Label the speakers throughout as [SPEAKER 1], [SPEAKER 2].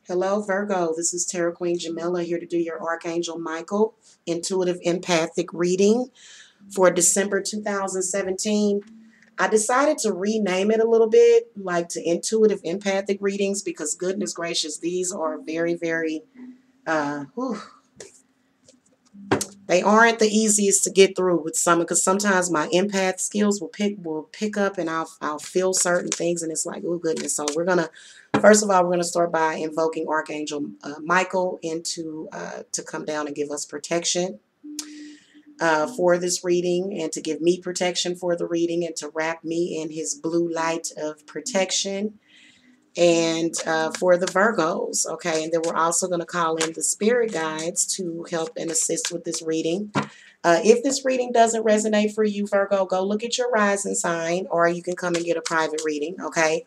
[SPEAKER 1] Hello, Virgo. This is Tarot Queen Jamila here to do your Archangel Michael intuitive empathic reading for December 2017. I decided to rename it a little bit, like to intuitive empathic readings, because goodness gracious, these are very, very, they aren't the easiest to get through with some, because sometimes my empath skills will pick up, and I'll feel certain things, and it's like, oh goodness. So first of all, we're gonna start by invoking Archangel Michael to come down and give us protection for this reading, and to give me protection for the reading, and to wrap me in his blue light of protection. And for the Virgos, okay, and then we're also going to call in the spirit guides to help and assist with this reading. If this reading doesn't resonate for you, Virgo, go look at your rising sign, or you can come and get a private reading, okay?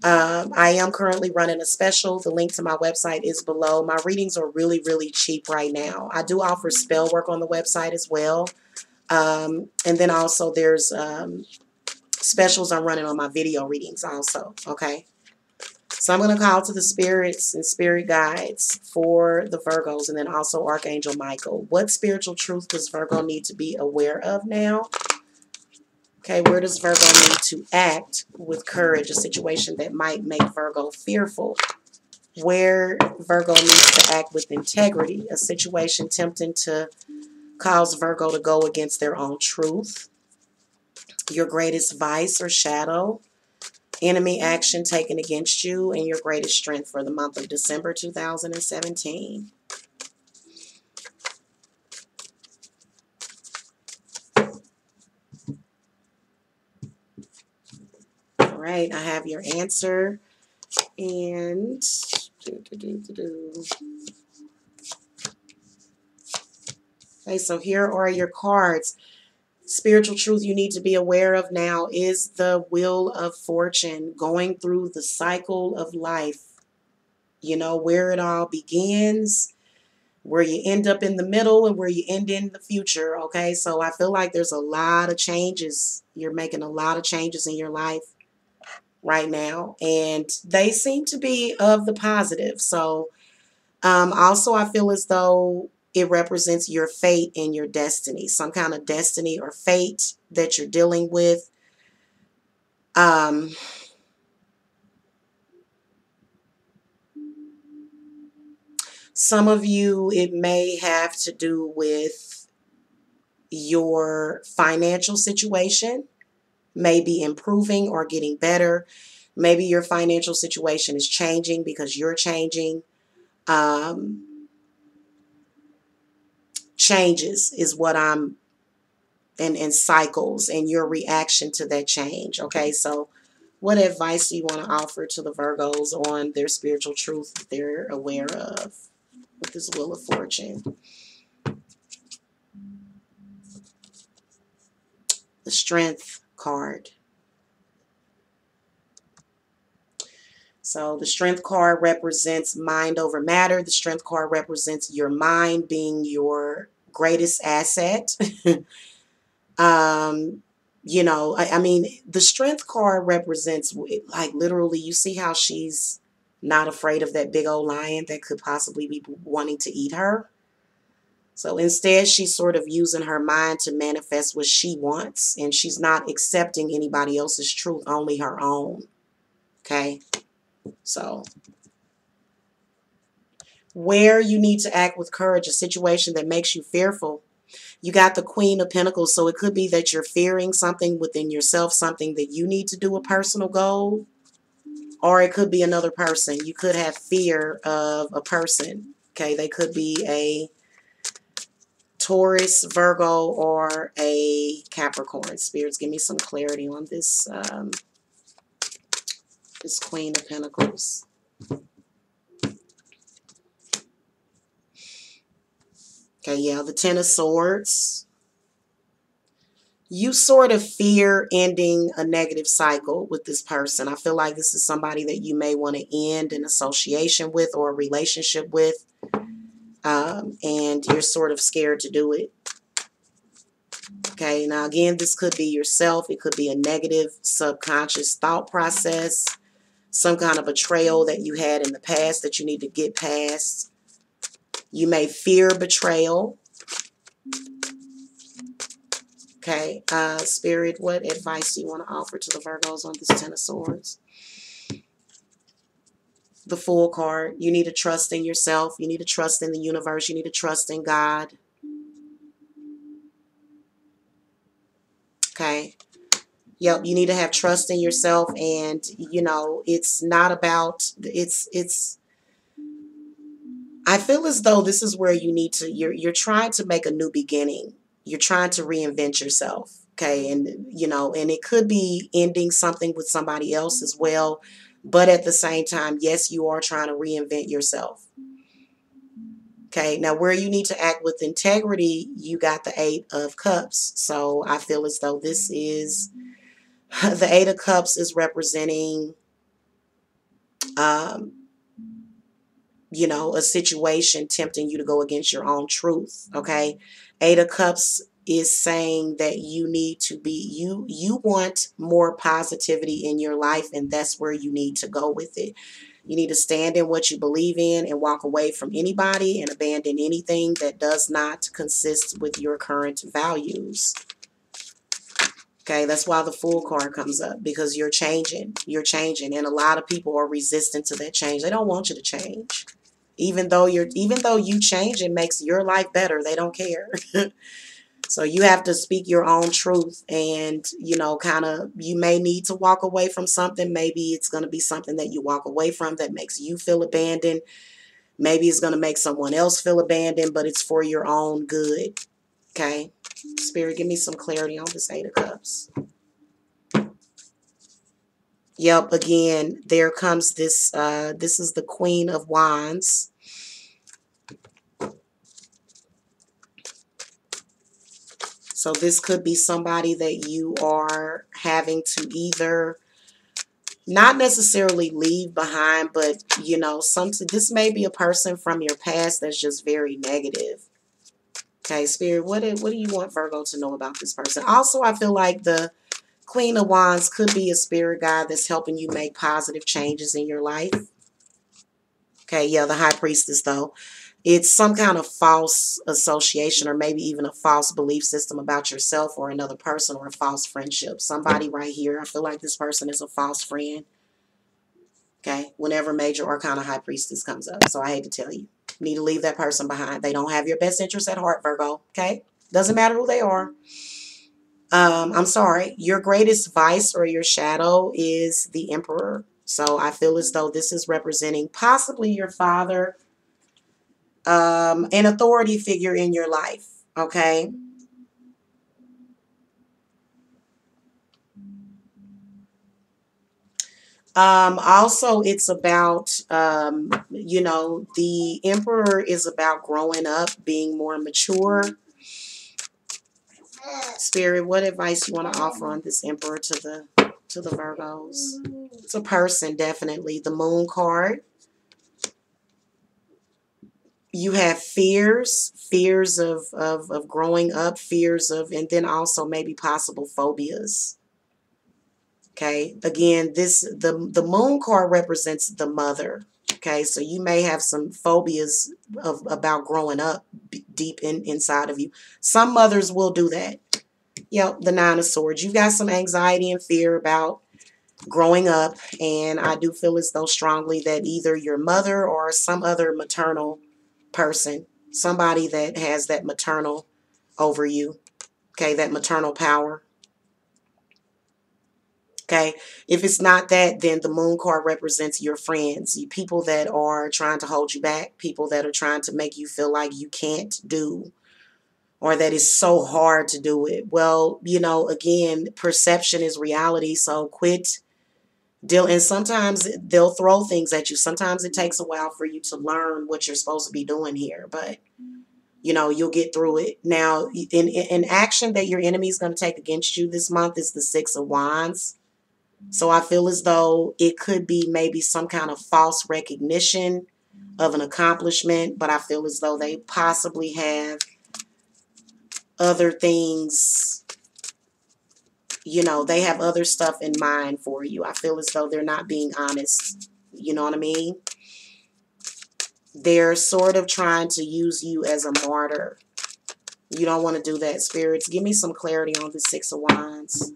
[SPEAKER 1] I am currently running a special. The link to my website is below. My readings are really, really cheap right now. I do offer spell work on the website as well. And then also there's specials I'm running on my video readings also, okay? So I'm going to call to the spirits and spirit guides for the Virgos, and then also Archangel Michael. What spiritual truth does Virgo need to be aware of now? Okay, where does Virgo need to act with courage? A situation that might make Virgo fearful. Where Virgo needs to act with integrity. A situation tempting to cause Virgo to go against their own truth. Your greatest vice or shadow. Enemy action taken against you, and your greatest strength for the month of December 2017. All right, I have your answer. And okay, so here are your cards. Spiritual truth you need to be aware of now is the wheel of fortune, going through the cycle of life. You know, where it all begins, where you end up in the middle, and where you end in the future, okay? So I feel like there's a lot of changes. You're making a lot of changes in your life right now, and they seem to be of the positive. So also I feel as though it represents your fate and your destiny, some kind of destiny or fate that you're dealing with. Some of you, it may have to do with your financial situation, maybe improving or getting better. Maybe your financial situation is changing because you're changing. Changes is what I'm, and cycles, and your reaction to that change. Okay, so what advice do you want to offer to the Virgos on their spiritual truth that they're aware of with this Wheel of Fortune? The Strength card. So the Strength card represents mind over matter. The Strength card represents your mind being your greatest asset. You know, I mean, the Strength card represents, like, literally, you see how she's not afraid of that big old lion that could possibly be wanting to eat her. So instead, she's sort of using her mind to manifest what she wants, and she's not accepting anybody else's truth, only her own. Okay? So where you need to act with courage, a situation that makes you fearful. You got the Queen of Pentacles, so it could be that you're fearing something within yourself, something that you need to do, a personal goal, or it could be another person. You could have fear of a person. Okay, they could be a Taurus, Virgo, or a Capricorn. Spirits, give me some clarity on this, this Queen of Pentacles. Okay, yeah, the Ten of Swords. You sort of fear ending a negative cycle with this person. I feel like this is somebody that you may want to end an association with or a relationship with. And you're sort of scared to do it. Okay, now again, this could be yourself. It could be a negative subconscious thought process. some kind of betrayal that you had in the past that you need to get past. You may fear betrayal. Okay, Spirit, what advice do you want to offer to the Virgos on this Ten of Swords? The Fool card. You need to trust in yourself. You need to trust in the universe. You need to trust in God. Okay. Yep, you need to have trust in yourself, and you know, it's not about I feel as though this is where you need to you're trying to make a new beginning. You're trying to reinvent yourself. Okay, and you know, and it could be ending something with somebody else as well, but at the same time, yes, you are trying to reinvent yourself. Okay, now where you need to act with integrity, you got the Eight of Cups. So I feel as though this is the Eight of Cups is representing, um, you know, a situation tempting you to go against your own truth. Okay, Eight of Cups is saying that you need to be, you want more positivity in your life, and that's where you need to go with it. You need to stand in what you believe in and walk away from anybody and abandon anything that does not consist with your current values. Okay, that's why the Fool card comes up, because you're changing. You're changing, and a lot of people are resistant to that change. They don't want you to change. Even though you change, it makes your life better. They don't care. So you have to speak your own truth, and you know, kind of, you may need to walk away from something. Maybe it's going to be something that you walk away from that makes you feel abandoned. Maybe it's going to make someone else feel abandoned, but it's for your own good. Okay, Spirit, give me some clarity on this Eight of Cups. Yep, again, there comes this, this is the Queen of Wands. So this could be somebody that you are having to either not necessarily leave behind, but, you know, this may be a person from your past that's just very negative. Okay, Spirit, what do you want Virgo to know about this person? Also, I feel like the Queen of Wands could be a spirit guide that's helping you make positive changes in your life. Okay, yeah, the High Priestess, though. It's some kind of false association, or maybe even a false belief system about yourself or another person, or a false friendship. Somebody right here, I feel like this person is a false friend. Okay, whenever Major Arcana High Priestess comes up. So I hate to tell you. You need to leave that person behind. They don't have your best interest at heart, Virgo. Okay? Doesn't matter who they are. I'm sorry. Your greatest vice or your shadow is the Emperor. So I feel as though this is representing possibly your father, an authority figure in your life. Okay? Also, it's about, you know, the Emperor is about growing up, being more mature. Spirit, what advice you want to offer on this Emperor to the Virgos? It's a person, definitely. The Moon card. You have fears of growing up, fears of, and then also maybe possible phobias. Okay, again, the Moon card represents the mother. Okay, so you may have some phobias about growing up deep inside of you. Some mothers will do that. Yep, the Nine of Swords. You've got some anxiety and fear about growing up, and I do feel as though strongly that either your mother or some other maternal person, somebody that has that maternal over you, okay, that maternal power. Okay, if it's not that, then the Moon card represents your friends, people that are trying to hold you back, people that are trying to make you feel like you can't do, or that it's so hard to do it. Well, you know, again, perception is reality, so quit deal. And sometimes they'll throw things at you. Sometimes it takes a while for you to learn what you're supposed to be doing here, but you know, you'll get through it. Now, in action that your enemy is going to take against you this month is the Six of Wands. So I feel as though it could be maybe some kind of false recognition of an accomplishment, but I feel as though they possibly have other things you know, they have other stuff in mind for you. I feel as though they're not being honest. You know what I mean? They're sort of trying to use you as a martyr. You don't want to do that, spirits. Give me some clarity on the Six of Wands.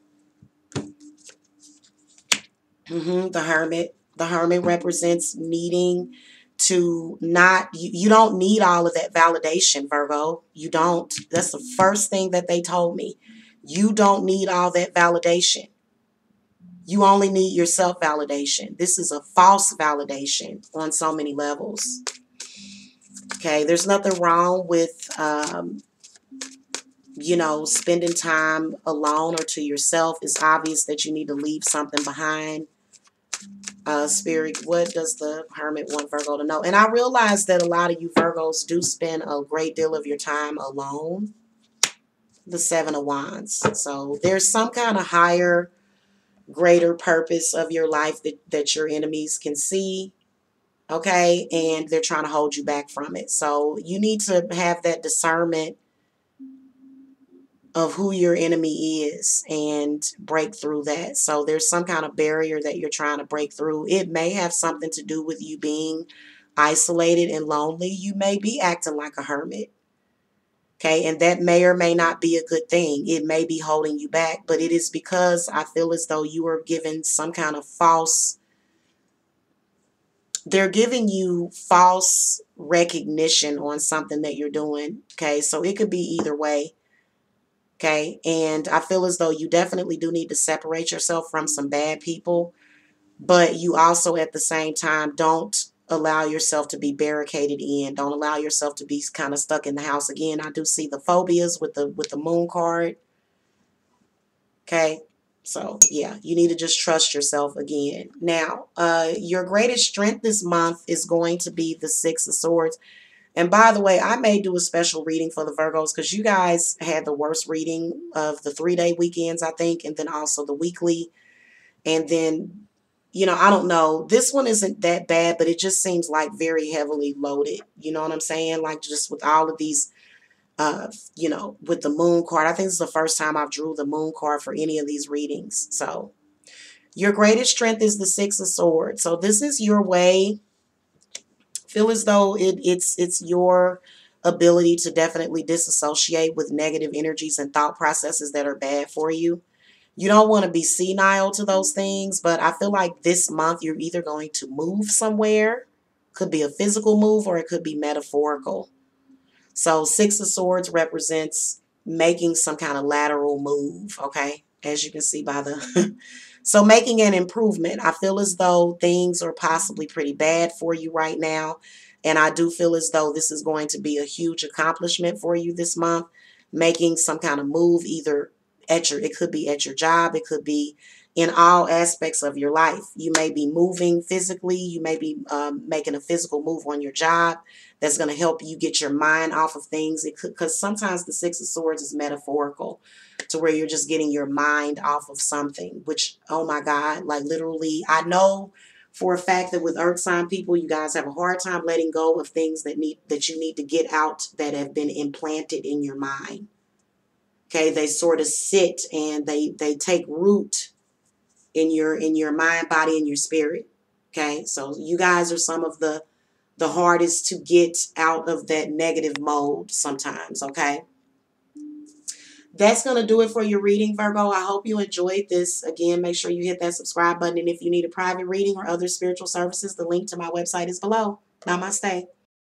[SPEAKER 1] The Hermit. The Hermit represents needing to not, you don't need all of that validation, Virgo. You don't. That's the first thing that they told me. You don't need all that validation. You only need your self-validation. This is a false validation on so many levels. Okay, there's nothing wrong with, you know, spending time alone or to yourself. It's obvious that you need to leave something behind. Spirit, what does the Hermit want Virgo to know? And I realize that a lot of you Virgos do spend a great deal of your time alone. The Seven of Wands. So there's some kind of higher, greater purpose of your life that your enemies can see. Okay, and they're trying to hold you back from it. So you need to have that discernment of who your enemy is and break through that. So there's some kind of barrier that you're trying to break through. It may have something to do with you being isolated and lonely. You may be acting like a hermit. Okay, and that may or may not be a good thing. It may be holding you back, but it is because I feel as though you are given some kind of false, they're giving you false recognition on something that you're doing. Okay, so it could be either way. Okay, and I feel as though you definitely do need to separate yourself from some bad people, but you also at the same time don't allow yourself to be barricaded in. Don't allow yourself to be kind of stuck in the house. Again, I do see the phobias with the moon card. Okay, so yeah, you need to just trust yourself again. Now, your greatest strength this month is going to be the Six of Swords. And by the way, I may do a special reading for the Virgos because you guys had the worst reading of the 3-day weekends, I think, and then also the weekly. And then, you know, I don't know. This one isn't that bad, but it just seems like very heavily loaded. You know what I'm saying? Like just with all of these, you know, with the moon card. I think this is the first time I've drew the moon card for any of these readings. So your greatest strength is the Six of Swords. So this is your way. Feel as though it's your ability to definitely disassociate with negative energies and thought processes that are bad for you. You don't want to be senile to those things, but I feel like this month you're either going to move somewhere, could be a physical move, or it could be metaphorical. So Six of Swords represents making some kind of lateral move, okay? As you can see by the... So making an improvement. I feel as though things are possibly pretty bad for you right now. And I do feel as though this is going to be a huge accomplishment for you this month. Making some kind of move either at your, it could be at your job. It could be in all aspects of your life. You may be moving physically. You may be making a physical move on your job that's going to help you get your mind off of things. It could, because sometimes the Six of Swords is metaphorical to where you're just getting your mind off of something, which, oh my God, like literally, I know for a fact that with Earth sign people, you guys have a hard time letting go of things that you need to get out that have been implanted in your mind. Okay, they sort of sit and they take root in your mind, body, and your spirit. Okay, so you guys are some of the hardest to get out of that negative mode sometimes. Okay, that's going to do it for your reading, Virgo. I hope you enjoyed this. Again, make sure you hit that subscribe button, and if you need a private reading or other spiritual services, the link to my website is below. Namaste.